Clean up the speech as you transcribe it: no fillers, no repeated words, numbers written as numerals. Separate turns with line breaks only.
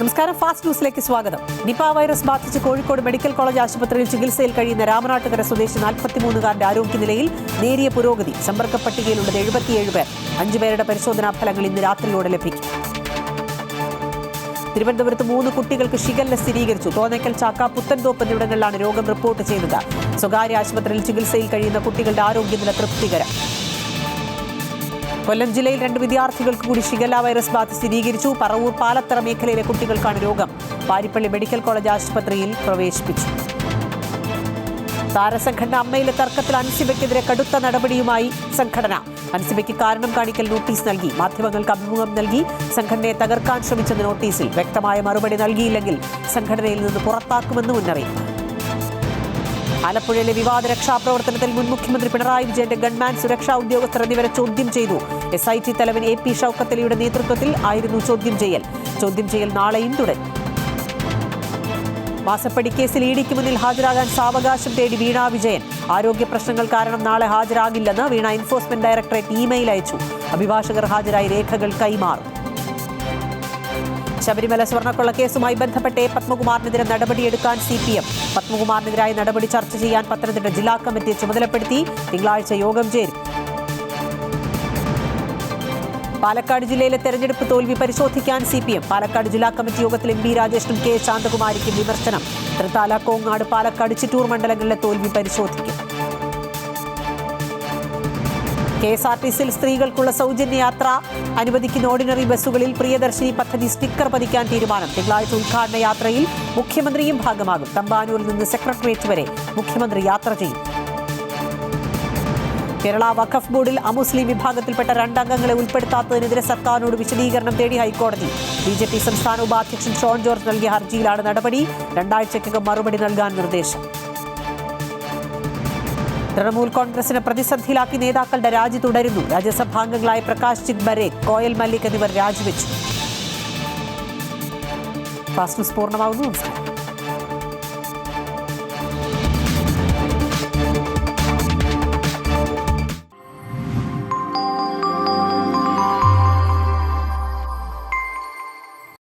നമസ്കാരം. ഫാസ്റ്റ് ന്യൂസിലേക്ക് സ്വാഗതം. നിപ വൈറസ് ബാധിച്ച് കോഴിക്കോട് മെഡിക്കൽ കോളേജ് ആശുപത്രിയിൽ ചികിത്സയിൽ കഴിയുന്ന രാമനാട്ടുകര സ്വദേശി 43-കാരന്റെ ആരോഗ്യനിലയിൽ നേരിയ പുരോഗതി. സമ്പർക്ക പട്ടികയിലുള്ളത് 77 പേർ. 5 പേരുടെ പരിശോധനാ ഫലങ്ങൾ ഇന്ന് രാത്രിയോടെ ലഭിക്കും. തിരുവനന്തപുരത്ത് 3 കുട്ടികൾക്ക് ഷിഗല്ല സ്ഥിരീകരിച്ചു. തോന്നയ്ക്കൽ, ചാക്ക, പുത്തൻതോപ്പ് എന്നിവിടങ്ങളിലാണ് രോഗം റിപ്പോർട്ട് ചെയ്തത്. സ്വകാര്യ ആശുപത്രിയിൽ ചികിത്സയിൽ കഴിയുന്ന കുട്ടികളുടെ ആരോഗ്യനില തൃപ്തികരം. കൊല്ലം ജില്ലയിൽ 2 വിദ്യാർത്ഥികൾക്ക് കൂടി ഷിഗല്ല വൈറസ് ബാധ സ്ഥിരീകരിച്ചു. പറവൂർ, പാലത്തറ മേഖലയിലെ കുട്ടികൾക്കാണ് രോഗം. പാരിപ്പള്ളി മെഡിക്കൽ കോളേജ് ആശുപത്രിയിൽ പ്രവേശിപ്പിച്ചു. താരസംഘടന അമ്മയിലെ തർക്കത്തിൽ അൻസിബയ്ക്കെതിരെ കടുത്ത നടപടിയുമായി സംഘടന. അൻസിബയ്ക്ക് കാരണം കാണിക്കൽ നോട്ടീസ് നൽകി. മാധ്യമങ്ങൾക്ക് അഭിമുഖം നൽകി. സംഘടനയെ തകർക്കാൻ ശ്രമിച്ചെന്ന നോട്ടീസിൽ വ്യക്തമായ മറുപടി നൽകിയില്ലെങ്കിൽ സംഘടനയിൽ നിന്ന് പുറത്താക്കുമെന്ന് മുന്നറിയിപ്പ്. ആലപ്പുഴയിലെ വിവാദ രക്ഷാപ്രവർത്തനത്തിൽ മുൻ മുഖ്യമന്ത്രി പിണറായി വിജയന്റെ ഗൺമാൻ, സുരക്ഷാ ഉദ്യോഗസ്ഥർ എന്നിവരെ ചോദ്യം ചെയ്തു. SIT തലവൻ AP ഷൗക്കത്ത് അലിയുടെ നേതൃത്വത്തിൽ ആയിരുന്നു ചോദ്യം ചെയ്യൽ നാളെയും തുടരും. മാസപ്പടി കേസിൽ ഇഡിക്ക് മുന്നിൽ ഹാജരാകാൻ സാവകാശം തേടി വീണ വിജയൻ. ആരോഗ്യ പ്രശ്നങ്ങൾ കാരണം നാളെ ഹാജരാകില്ലെന്ന് വീണ എൻഫോഴ്സ്മെന്റ് ഡയറക്ടറേറ്റ് ഇമെയിൽ അയച്ചു. അഭിഭാഷകർ ഹാജരായി രേഖകൾ കൈമാറും. ശബരിമല സ്വർണ്ണക്കൊള്ള കേസുമായി ബന്ധപ്പെട്ട് പത്മകുമാറിനെതിരെ നടപടിയെടുക്കാൻ CPM. പത്മകുമാറിനെതിരായ നടപടി ചർച്ച ചെയ്യാൻ പത്തനംതിട്ട ജില്ലാ കമ്മിറ്റിയെ ചുമതലപ്പെടുത്തി. തിങ്കളാഴ്ച യോഗം ചേരും. പാലക്കാട് ജില്ലയിലെ തെരഞ്ഞെടുപ്പ് തോൽവി പരിശോധിക്കാൻ CPM. പാലക്കാട് ജില്ലാ കമ്മിറ്റി യോഗത്തിൽ MP രാജേഷിനും K ശാന്തകുമാരിക്കും വിമർശനം. തൃത്താല, കോങ്ങാട്, പാലക്കാട്, ചിറ്റൂർ മണ്ഡലങ്ങളിലെ തോൽവി പരിശോധിക്കും. KSRTCയിൽ സ്ത്രീകൾക്കുള്ള സൗജന്യ യാത്ര അനുവദിക്കുന്ന ഓർഡിനറി ബസ്സുകളിൽ പ്രിയദർശിനി പദ്ധതി സ്റ്റിക്കർ പതിക്കാൻ തീരുമാനം. തിങ്കളാഴ്ച ഉദ്ഘാടന യാത്രയിൽ മുഖ്യമന്ത്രിയും ഭാഗമാകും. തമ്പാനൂരിൽ നിന്ന് സെക്രട്ടേറിയറ്റ് വരെ മുഖ്യമന്ത്രി യാത്ര ചെയ്യും. കേരള വഖഫ് ബോർഡിൽ അമുസ്ലിം വിഭാഗത്തിൽപ്പെട്ട 2 അംഗങ്ങളെ ഉൾപ്പെടുത്താത്തതിനെതിരെ സർക്കാരിനോട് വിശദീകരണം തേടി ഹൈക്കോടതി. BJP സംസ്ഥാന ഉപാധ്യക്ഷൻ ഷോൺ ജോർജ് നൽകിയ ഹർജിയിലാണ് നടപടി. 2 ആഴ്ചയ്ക്കകം മറുപടി നൽകാൻ നിർദ്ദേശം. തൃണമൂൽ കോൺഗ്രസിനെ പ്രതിസന്ധിയിലാക്കി നേതാക്കളുടെ രാജി തുടരുന്നു. രാജ്യസഭാംഗങ്ങളായ പ്രകാശ് ചിക്ബരേക്, കോയൽ മല്ലിക് എന്നിവർ രാജിവെച്ചു. ഫാസ്റ്റ് ന്യൂസ് പൂർണ്ണമാകുന്നു.